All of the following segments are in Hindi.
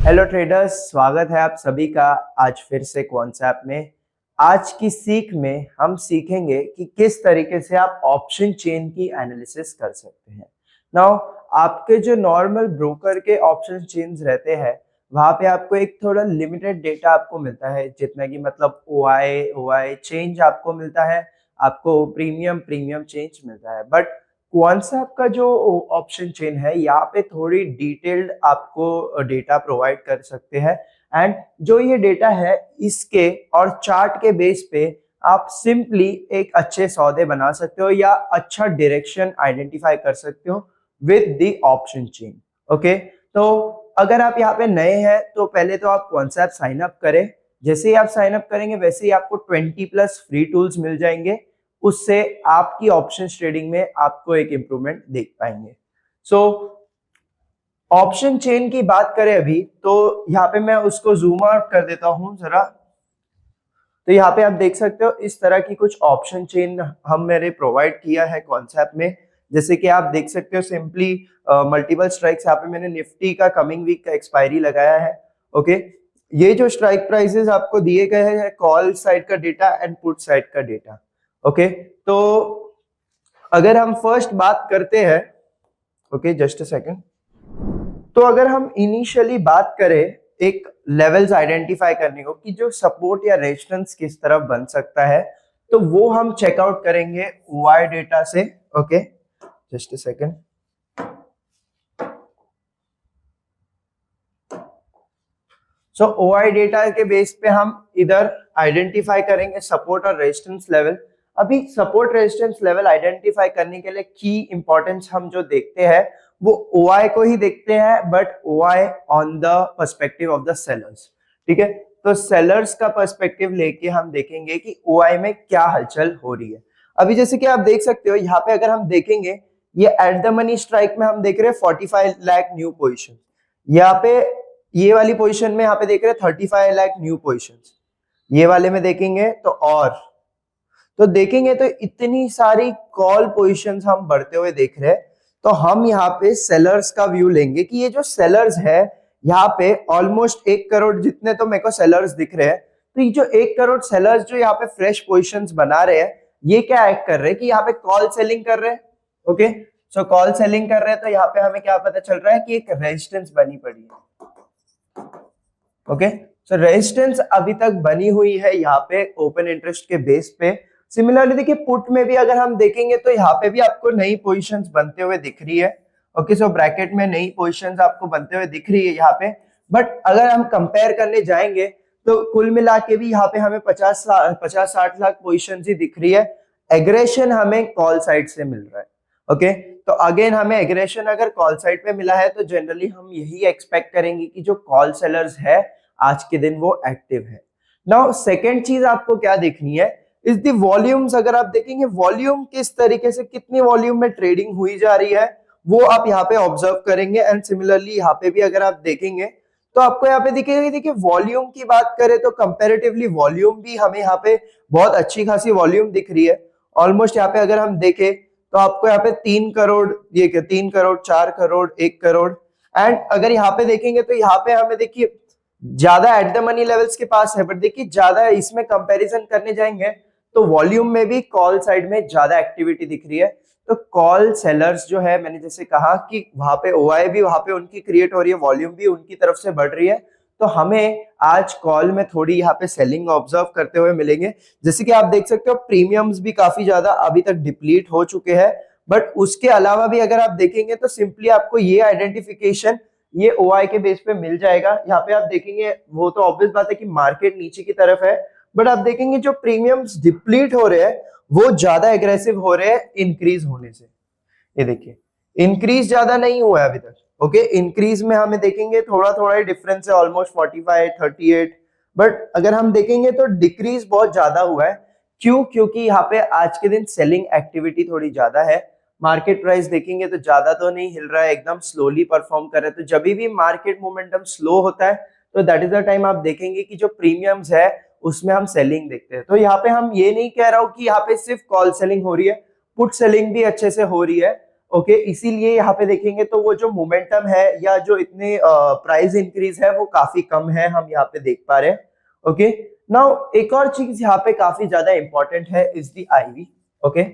हेलो ट्रेडर्स, स्वागत है आप सभी का आज फिर से कॉन्सेप्ट में। आज की सीख में हम सीखेंगे कि किस तरीके से आप ऑप्शन चेन की एनालिसिस कर सकते हैं। नाउ आपके जो नॉर्मल ब्रोकर के ऑप्शन चेन्स रहते हैं वहां पे आपको एक थोड़ा लिमिटेड डेटा आपको मिलता है, जितना कि मतलब ओआई चेंज आपको मिलता है, आपको प्रीमियम चेंज मिलता है। बट क्वांटसैप का जो ऑप्शन चेन है यहाँ पे थोड़ी डिटेल्ड आपको डेटा प्रोवाइड कर सकते हैं। एंड जो ये डेटा है इसके और चार्ट के बेस पे आप सिंपली एक अच्छे सौदे बना सकते हो या अच्छा डायरेक्शन आइडेंटिफाई कर सकते हो with the option chain. Okay, तो अगर आप यहाँ पे नए हैं तो पहले तो आप क्वांटसैप साइन अप करें। जैसे ही आप साइन अप करेंगे वैसे ही आपको 20+ फ्री टूल्स मिल जाएंगे। उससे आपकी ऑप्शन ट्रेडिंग में आपको एक इंप्रूवमेंट देख पाएंगे। सो ऑप्शन चेन की बात करें अभी तो यहाँ पे मैं उसको जूम आउट कर देता हूं जरा। तो यहाँ पे आप देख सकते हो इस तरह की कुछ ऑप्शन चेन हम मैंने प्रोवाइड किया है कॉन्सेप्ट में। जैसे कि आप देख सकते हो सिंपली मल्टीपल स्ट्राइक्स, यहाँ पे मैंने निफ्टी का कमिंग वीक का एक्सपायरी लगाया है। ओके, ये जो स्ट्राइक प्राइसेस आपको दिए गए हैं कॉल साइड का डेटा एंड पुट साइड का डेटा। ओके, तो अगर हम फर्स्ट बात करते हैं, ओके जस्ट अ सेकंड, तो अगर हम इनिशियली बात करें एक लेवल्स आइडेंटिफाई करने को कि जो सपोर्ट या रेजिस्टेंस किस तरफ बन सकता है, तो वो हम चेकआउट करेंगे ओआई डेटा से। Okay just a second, so OI data के बेस पे हम इधर आइडेंटिफाई करेंगे सपोर्ट और रेजिस्टेंस लेवल। अभी सपोर्ट रेजिस्टेंस लेवल आइडेंटिफाई करने के लिए की इंपॉर्टेंस हम जो देखते हैं वो ओआई को ही देखते हैं, but OI on the perspective of the sellers. ठीक है, तो सेलर्स का पर्सपेक्टिव लेके हम देखेंगे कि ओआई में क्या हलचल हो रही है। अभी जैसे कि आप देख सकते हो यहाँ पे अगर हम देखेंगे ये एट द मनी स्ट्राइक में हम देख रहे हैं 45 लाख न्यू पोजिशन। यहाँ पे ये वाली पोजीशन में यहाँ पे देख रहे हैं 35 लाख न्यू पोजीशंस। ये वाले में देखेंगे तो देखेंगे तो इतनी सारी कॉल पोजीशंस हम बढ़ते हुए देख रहे हैं। तो हम यहाँ पे सेलर्स का व्यू लेंगे कि ये जो सेलर्स है यहाँ पे ऑलमोस्ट 1 करोड़ जितने तो मेरे को सेलर्स दिख रहे हैं। तो ये जो 1 करोड़ सेलर्स जो यहाँ पे फ्रेश पोजीशंस बना रहे हैं, ये क्या एक्ट कर रहे हैं कि यहाँ पे कॉल सेलिंग कर रहे हैं। ओके, सो कॉल सेलिंग कर रहे हैं तो यहाँ पे हमें क्या पता चल रहा है कि एक रेजिस्टेंस बनी पड़ी है। ओके, सो रेजिस्टेंस अभी तक बनी हुई है यहाँ पे ओपन इंटरेस्ट के बेस पे। सिमिलरली देखिए पुट में भी अगर हम देखेंगे तो यहाँ पे भी आपको नई पोजीशंस बनते हुए दिख रही है। ओके, सो ब्रैकेट में नई पोजीशंस आपको बनते हुए दिख रही है यहाँ पे। बट अगर हम कंपेयर करने जाएंगे तो कुल मिला के भी यहाँ पे हमें 50-60 लाख पोजीशंस ही दिख रही है। एग्रेशन हमें कॉल साइड से मिल रहा है। ओके, तो अगेन हमें एग्रेशन अगर कॉल साइड पे मिला है तो जनरली हम यही एक्सपेक्ट करेंगे कि जो कॉल सेलर्स है आज के दिन वो एक्टिव है। नाउ सेकेंड चीज आपको क्या देखनी है इज द वॉल्यूम्स। अगर आप देखेंगे वॉल्यूम किस तरीके से कितनी वॉल्यूम में ट्रेडिंग हुई जा रही है वो आप यहाँ पे ऑब्जर्व करेंगे। एंड सिमिलरली यहाँ पे भी अगर आप देखेंगे तो आपको यहाँ पे दिखेगा। देखिए वॉल्यूम की बात करें तो कंपैरेटिवली वॉल्यूम भी हमें यहाँ पे बहुत अच्छी खासी वॉल्यूम दिख रही है। ऑलमोस्ट यहाँ पे अगर हम देखें तो आपको यहाँ पे 3 करोड़, ये क्या 3 करोड़, 4 करोड़, 1 करोड़। एंड अगर यहाँ पे देखेंगे तो यहाँ पे हमें देखिए ज्यादा एट द मनी लेवल्स के पास है, बट देखिए ज्यादा इसमें कंपैरिजन करने जाएंगे तो वॉल्यूम में भी कॉल साइड में ज्यादा एक्टिविटी दिख रही है। तो कॉल सेलर्स जो है, मैंने जैसे कहा कि वहां पे ओआई भी वहां पे उनकी क्रिएट हो रही है, वॉल्यूम भी उनकी तरफ से बढ़ रही है। तो हमें आज कॉल में थोड़ी यहाँ पे सेलिंग ऑब्जर्व करते हुए मिलेंगे। जैसे कि आप देख सकते हो प्रीमियम्स भी काफी ज्यादा अभी तक डिप्लीट हो चुके हैं। बट उसके अलावा भी अगर आप देखेंगे तो सिंपली आपको ये आइडेंटिफिकेशन ये ओआई के बेस पे मिल जाएगा। यहाँ पे आप देखेंगे वो तो ऑब्वियस बात है कि मार्केट नीचे की तरफ है, बट आप देखेंगे जो प्रीमियम्स डिप्लीट हो रहे हैं वो ज्यादा एग्रेसिव हो रहे हैं इंक्रीज होने से। ये देखिए इंक्रीज ज्यादा नहीं हुआ है अभी तक। ओके, इंक्रीज में हमें देखेंगे थोड़ा थोड़ा ही डिफरेंस है, ऑलमोस्ट 45, 38। बट अगर हम देखेंगे तो डिक्रीज बहुत ज्यादा हुआ है। क्यों? क्योंकि यहाँ पे आज के दिन सेलिंग एक्टिविटी थोड़ी ज्यादा है। मार्केट प्राइस देखेंगे तो ज्यादा तो नहीं हिल रहा है, एकदम स्लोली परफॉर्म कर रहा है। तो जब भी मार्केट मोमेंटम स्लो होता है तो दैट इज द टाइम आप देखेंगे कि जो प्रीमियम्स है उसमें हम सेलिंग देखते हैं। तो यहाँ पे हम ये नहीं कह रहा हूँ कि यहाँ पे सिर्फ कॉल सेलिंग हो रही है, पुट सेलिंग भी अच्छे से हो रही है। ओके, इसीलिए यहाँ पे देखेंगे तो वो जो मोमेंटम है या जो इतने प्राइस इंक्रीज है वो काफी कम है, हम यहाँ पे देख पा रहे हैं। ओके, नाउ एक और चीज यहाँ पे काफी ज्यादा इंपॉर्टेंट है is the IV. Okay,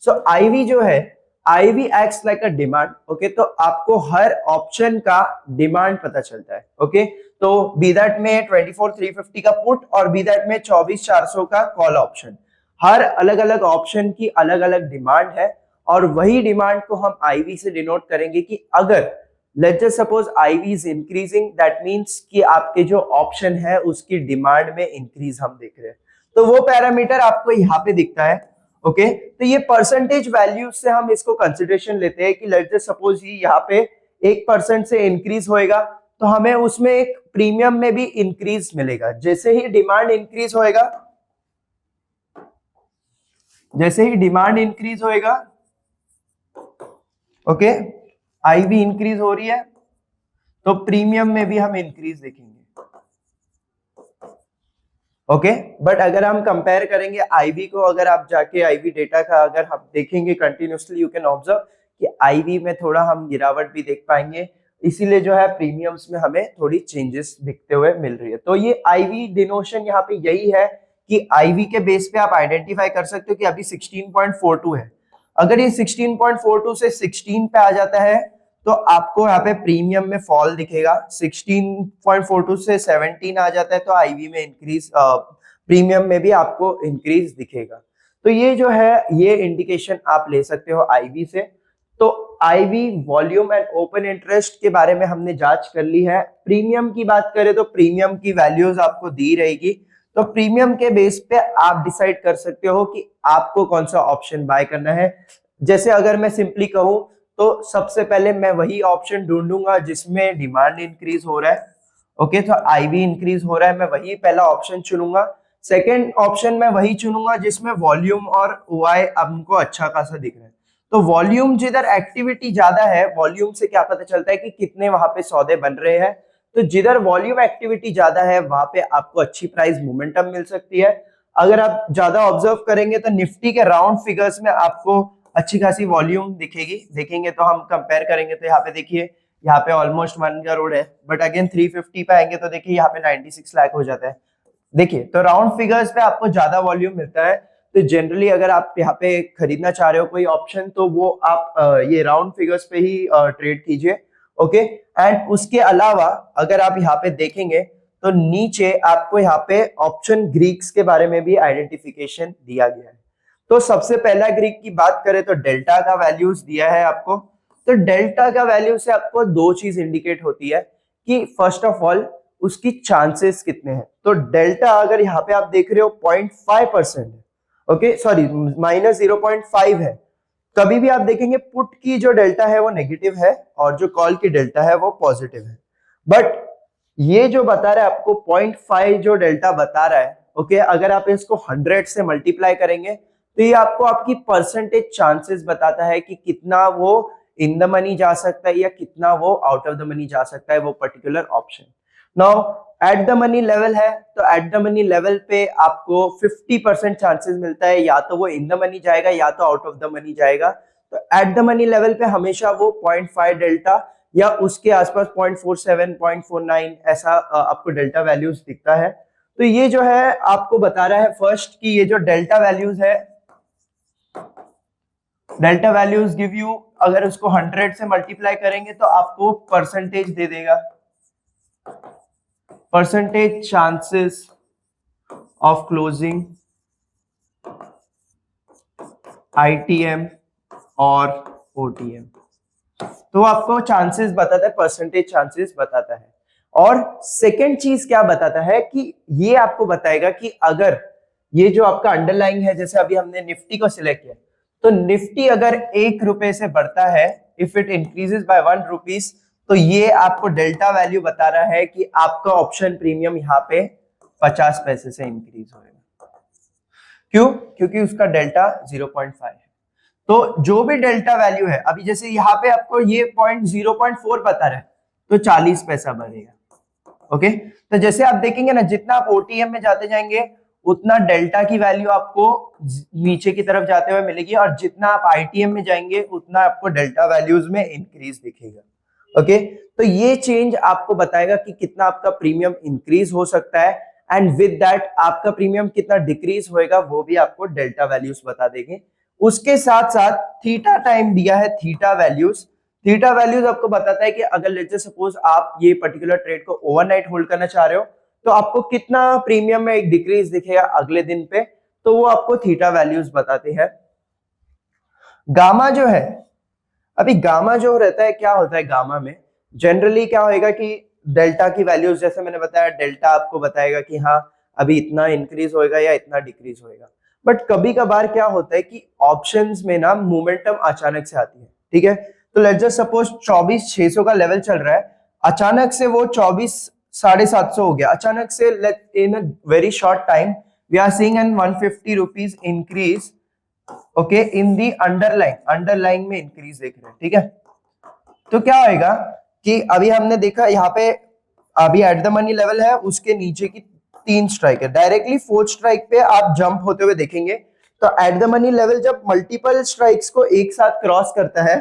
so IV जो है, IV acts like a demand. Okay, तो आपको हर ऑप्शन का डिमांड पता चलता है। ओके, तो बी दैट में 24,350 का पुट और बी दैट में 24,400 का कॉल ऑप्शन, हर अलग अलग ऑप्शन की अलग अलग डिमांड है और वही डिमांड को हम आईवी से डिनोट करेंगे कि अगर let's just suppose IV is increasing, that means कि आपके जो ऑप्शन है उसकी डिमांड में इंक्रीज हम देख रहे हैं। तो वो पैरामीटर आपको यहाँ पे दिखता है। ओके, तो ये परसेंटेज वैल्यू से हम इसको कंसिडरेशन लेते हैं कि लेट्स जस्ट सपोज यहाँ पे 1% से इंक्रीज होएगा तो हमें उसमें एक प्रीमियम में भी इंक्रीज मिलेगा। जैसे ही डिमांड इंक्रीज होएगा, जैसे ही डिमांड इंक्रीज होएगा, ओके, आईवी इंक्रीज हो रही है तो प्रीमियम में भी हम इंक्रीज देखेंगे। ओके, बट अगर हम कंपेयर करेंगे आईवी को, अगर आप जाके आईवी डेटा का अगर हम देखेंगे कंटिन्यूसली, यू कैन ऑब्जर्व कि आईवी में थोड़ा हम गिरावट भी देख पाएंगे, इसीलिए जो है प्रीमियम्स में हमें थोड़ी चेंजेस दिखते हुए मिल रही है। तो ये आईवी डिनोशन यहाँ पे यही है कि आईवी के बेस पे आप आइडेंटिफाई कर सकते हो कि अभी 16.42 है। अगर ये 16.42 से 16 पे आ जाता है तो आपको यहाँ पे प्रीमियम में फॉल दिखेगा। 16.42 से 17 आ जाता है तो आईवी में इंक्रीज, प्रीमियम में भी आपको इंक्रीज दिखेगा। तो ये जो है ये इंडिकेशन आप ले सकते हो आईवी से। तो IV, volume and open interest के बारे में हमने जांच कर ली है। प्रीमियम की बात करें तो प्रीमियम की वैल्यूज आपको दी रहेगी, तो प्रीमियम के बेस पे आप डिसाइड कर सकते हो कि आपको कौन सा ऑप्शन बाय करना है। जैसे अगर मैं सिंपली कहूं तो सबसे पहले मैं वही ऑप्शन ढूंढूंगा जिसमें डिमांड इंक्रीज हो रहा है। ओके, तो आईवी इंक्रीज हो रहा है, मैं वही पहला ऑप्शन चुनूंगा। सेकेंड ऑप्शन मैं वही चुनूंगा जिसमें वॉल्यूम और ओआई हमको अच्छा खासा दिख रहा है। तो वॉल्यूम, जिधर एक्टिविटी ज्यादा है, वॉल्यूम से क्या पता चलता है कि कितने वहां पे सौदे बन रहे हैं। तो जिधर वॉल्यूम एक्टिविटी ज्यादा है वहां पे आपको अच्छी प्राइस मोमेंटम मिल सकती है। अगर आप ज्यादा ऑब्जर्व करेंगे तो निफ्टी के राउंड फिगर्स में आपको अच्छी खासी वॉल्यूम दिखेगी। देखेंगे तो हम कंपेयर करेंगे तो यहाँ पे देखिए, यहाँ पे ऑलमोस्ट 1 करोड़ है, बट अगेन 350 पे आएंगे तो देखिए यहाँ पे 96 लाख हो जाता है। देखिए, तो राउंड फिगर्स पे आपको ज्यादा वॉल्यूम मिलता है। तो जनरली अगर आप यहाँ पे खरीदना चाह रहे हो कोई ऑप्शन तो वो आप ये राउंड फिगर्स पे ही ट्रेड कीजिए। ओके, एंड उसके अलावा अगर आप यहाँ पे देखेंगे तो नीचे आपको यहाँ पे ऑप्शन ग्रीक्स के बारे में भी आइडेंटिफिकेशन दिया गया है। तो सबसे पहला ग्रीक की बात करें तो डेल्टा का वैल्यूज दिया है आपको। तो डेल्टा का वैल्यू से आपको दो चीज इंडिकेट होती है कि फर्स्ट ऑफ ऑल उसकी चांसेस कितने हैं। तो डेल्टा अगर यहाँ पे आप देख रहे हो 0.5% है, ओके सॉरी -0.5 है। कभी भी आप देखेंगे पुट की जो डेल्टा है वो नेगेटिव है और जो कॉल की डेल्टा है वो पॉजिटिव है। बट ये जो बता रहा है आपको 0.5 जो डेल्टा बता रहा है, ओके, अगर आप इसको 100 से मल्टीप्लाई करेंगे तो ये आपको आपकी परसेंटेज चांसेस बताता है कि कितना वो इन द मनी जा सकता है या कितना वो आउट ऑफ द मनी जा सकता है वो particular option. Now at the money level है तो एट द मनी लेवल पे आपको 50% चांसेस मिलता है या तो वो इन द मनी जाएगा या तो आउट ऑफ द मनी जाएगा। तो एट द मनी लेवल पे हमेशा वो 0.5 डेल्टा या उसके आसपास 0.47 0.49 ऐसा आपको डेल्टा वैल्यूज दिखता है। तो ये जो है आपको बता रहा है फर्स्ट कि ये जो डेल्टा वैल्यूज है, डेल्टा वैल्यूज गिव यू, अगर उसको 100 से मल्टीप्लाई करेंगे तो आपको परसेंटेज दे देगा, percentage chances of closing ITM और ओटीएम। तो आपको चांसेस बताता है, परसेंटेज चांसेस बताता है। और सेकेंड चीज क्या बताता है कि ये आपको बताएगा कि अगर ये जो आपका अंडरलाइन है, जैसे अभी हमने निफ्टी को सिलेक्ट किया, तो निफ्टी अगर 1 रुपए से बढ़ता है, if it increases by 1 rupees, तो ये आपको डेल्टा वैल्यू बता रहा है कि आपका ऑप्शन प्रीमियम यहाँ पे 50 पैसे से इंक्रीज होगा। क्यों? क्योंकि उसका डेल्टा 0.5 है। तो जो भी डेल्टा वैल्यू है, अभी जैसे यहाँ पे आपको ये 0.4 बता रहा है तो 40 पैसा बढ़ेगा। ओके, तो जैसे आप देखेंगे ना, जितना आप ओटीएम में जाते जाएंगे उतना डेल्टा की वैल्यू आपको नीचे की तरफ जाते हुए मिलेगी, और जितना आप आईटीएम में जाएंगे उतना आपको डेल्टा वैल्यूज में इंक्रीज दिखेगा। ओके, तो ये चेंज आपको बताएगा कि कितना आपका प्रीमियम इंक्रीज हो सकता है, एंड विद दैट आपका प्रीमियम कितना डिक्रीज होएगा वो भी आपको डेल्टा वैल्यूज बता देंगे। उसके साथ साथ थीटा टाइम दिया है, थीटा वैल्यूज। थीटा वैल्यूज आपको बताता है कि अगर लेट्स से सपोज आप ये पर्टिकुलर ट्रेड को ओवरनाइट होल्ड करना चाह रहे हो तो आपको कितना प्रीमियम में एक डिक्रीज दिखेगा अगले दिन पे, तो वो आपको थीटा वैल्यूज बताते हैं। गामा जो है, अभी गामा जो रहता है, क्या होता है गामा में जनरली क्या होएगा कि डेल्टा की वैल्यूज, जैसे मैंने बताया डेल्टा आपको बताएगा कि हाँ अभी इतना इंक्रीज होएगा या इतना डिक्रीज होएगा। बट कभी कभार क्या होता है कि ऑप्शंस में ना मोमेंटम अचानक से आती है, ठीक है। तो लेट्स जस्ट सपोज 24,600 का लेवल चल रहा है, अचानक से वो 24,750 हो गया, अचानक से in a very short time we are seeing an 150 rupees increase, okay, in the underline में इंक्रीज देख रहे हैं, ठीक है। तो क्या होएगा कि अभी हमने देखा यहाँ पे अभी एट द मनी लेवल है, उसके नीचे की 3 स्ट्राइक है, डायरेक्टली 4th स्ट्राइक पे आप जंप होते हुए देखेंगे। तो एट द मनी लेवल जब मल्टीपल स्ट्राइक्स को एक साथ क्रॉस करता है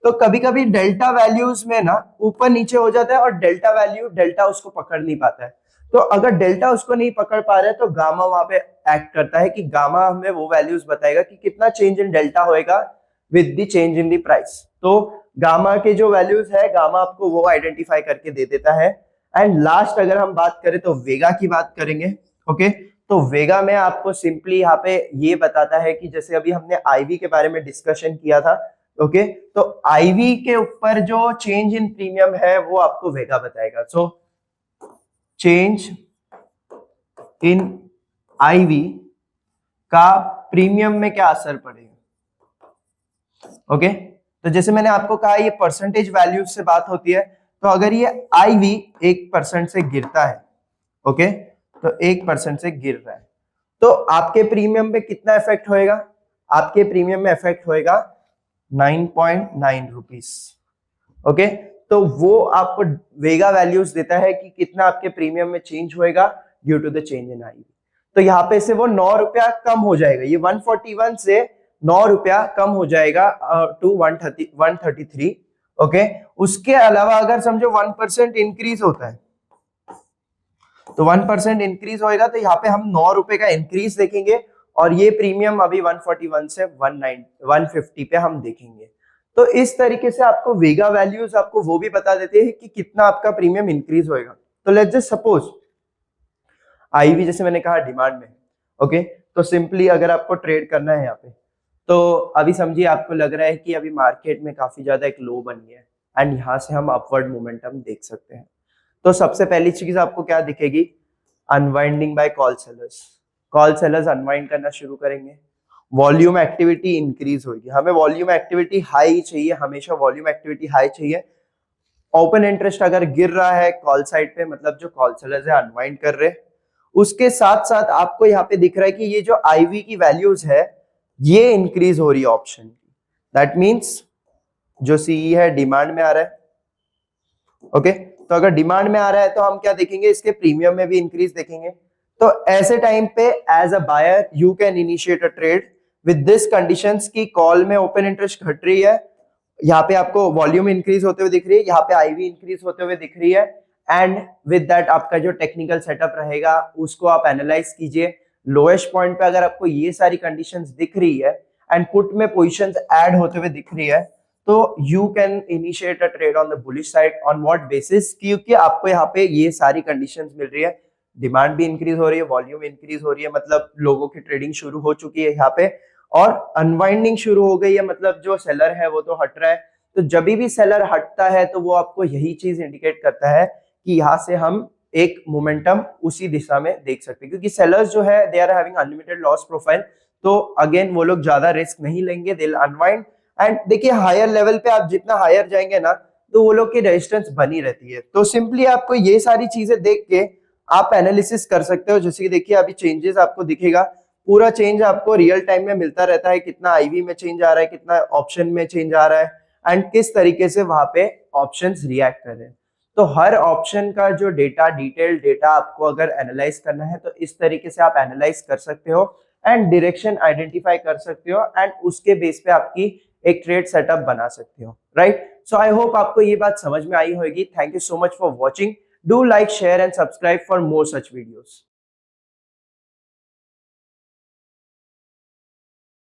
तो कभी कभी डेल्टा वैल्यूज में ना ऊपर नीचे हो जाता है, और डेल्टा उसको पकड़ नहीं पाता है। तो अगर डेल्टा उसको नहीं पकड़ पा रहा है तो गामा वहां पे एक्ट करता है कि गामा हमें वो वैल्यूज बताएगा कि कितना चेंज इन डेल्टा होएगा with the change in the price. तो गामा के जो वैल्यूज है, गामा आपको वो आइडेंटिफाई करके दे देता है। एंड लास्ट अगर हम बात करें तो वेगा की बात करेंगे। ओके, तो वेगा में आपको सिंपली यहाँ पे ये बताता है कि जैसे अभी हमने आईवी के बारे में डिस्कशन किया था, ओके, तो आईवी के ऊपर जो चेंज इन प्रीमियम है वो आपको वेगा बताएगा। सो चेंज इन आईवी का प्रीमियम में क्या असर पड़ेगा। ओके, तो जैसे मैंने आपको कहा ये परसेंटेज वैल्यू से बात होती है, तो अगर ये आईवी 1% से गिरता है, ओके, तो 1% से गिर रहा है तो आपके प्रीमियम पे कितना इफेक्ट होएगा, आपके प्रीमियम में इफेक्ट होएगा 9.9 रुपीस। ओके, तो वो आपको वेगा वैल्यूज देता है कि कितना आपके प्रीमियम में चेंज होएगा due to the change in IV. तो यहाँ पे से वो 9 रुपया कम हो जाएगा, ये 141 से 9 रुपया कम हो जाएगा टू 133। ओके, उसके अलावा अगर समझो 1% इंक्रीज होता है, तो 1% इंक्रीज होएगा तो यहाँ पे हम 9 रुपए का इंक्रीज देखेंगे, और ये प्रीमियम अभी 141 से 150 पे हम देखेंगे। तो इस तरीके से आपको वेगा वैल्यूज आपको वो भी बता देते हैं कि कितना आपका प्रीमियम इंक्रीज होएगा। तो लेट्स जस्ट सपोज आईवी जैसे मैंने कहा डिमांड में, ओके, तो सिंपली अगर आपको ट्रेड करना है यहाँ पे, तो अभी समझिए आपको लग रहा है कि अभी मार्केट में काफी ज्यादा एक लो बन गया है एंड यहाँ से हम अपवर्ड मोमेंटम देख सकते हैं। तो सबसे पहली चीज आपको क्या दिखेगी, unwinding by call sellers unwind करना शुरू करेंगे, वॉल्यूम एक्टिविटी इंक्रीज होगी, हमें वॉल्यूम एक्टिविटी हाई चाहिए, हमेशा वॉल्यूम एक्टिविटी हाई चाहिए। ओपन इंटरेस्ट अगर गिर रहा है कॉल साइड पे, मतलब जो कॉल सेलर्स है अनवाइंड कर रहे हैं। उसके साथ साथ आपको यहाँ पे दिख रहा है कि ये जो आईवी की वैल्यूज है ये इंक्रीज हो रही है ऑप्शन की, दैट मीन्स जो सीई है डिमांड में आ रहा है। ओके, तो अगर डिमांड में आ रहा है तो हम क्या देखेंगे, इसके प्रीमियम में भी इंक्रीज देखेंगे। तो ऐसे टाइम पे as a buyer you can initiate a trade with this conditions की कॉल में ओपन इंटरेस्ट घट रही है, यहाँ पे आपको वॉल्यूम इंक्रीज होते हुए दिख रही है, यहाँ पे आईवी इंक्रीज होते हुए दिख रही है, एंड विद दैट आपका जो टेक्निकल सेटअप रहेगा उसको आप एनालाइज कीजिए। लोएस्ट पॉइंट पे अगर आपको ये सारी कंडीशंस दिख रही है एंड पुट में पोजीशंस ऐड होते हुए दिख रही है, तो you can initiate a trade on the bullish side. On what basis, क्योंकि आपको यहाँ पे ये सारी कंडीशंस मिल रही है, डिमांड भी इंक्रीज हो रही है, वॉल्यूम इंक्रीज हो रही है, मतलब लोगों की ट्रेडिंग शुरू हो चुकी है यहाँ पे, और अनवाइंडिंग शुरू हो गई है, मतलब जो सेलर है वो तो हट रहा है। तो जब भी सेलर हटता है तो वो आपको यही चीज इंडिकेट करता है कि यहाँ से हम एक मोमेंटम उसी दिशा में देख सकते हैं, क्योंकि सेलर्स जो है they are having unlimited loss profile, तो अगेन वो लोग ज्यादा रिस्क नहीं लेंगे, दे विल अनवाइंड। एंड देखिए हायर लेवल पे आप जितना हायर जाएंगे ना तो वो लोग की रेजिस्टेंस बनी रहती है। तो सिंपली आपको ये सारी चीजें देख के आप एनालिसिस कर सकते हो। जैसे कि देखिए अभी चेंजेस आपको दिखेगा, पूरा चेंज आपको रियल टाइम में मिलता रहता है, कितना आईवी में चेंज आ रहा है, कितना ऑप्शन में चेंज आ रहा है, एंड किस तरीके से वहां पे ऑप्शंस रिएक्ट कर रहे हैं। तो हर ऑप्शन का जो डेटा, डिटेल्ड डेटा आपको अगर एनालाइज करना है तो इस तरीके से आप एनालाइज कर सकते हो एंड डायरेक्शन आइडेंटिफाई कर सकते हो एंड उसके बेस पे आपकी एक ट्रेड सेटअप बना सकते हो, राइट? सो आई होप आपको ये बात समझ में आई होगी। Thank you so much for watching. Do like, share and subscribe for more such videos.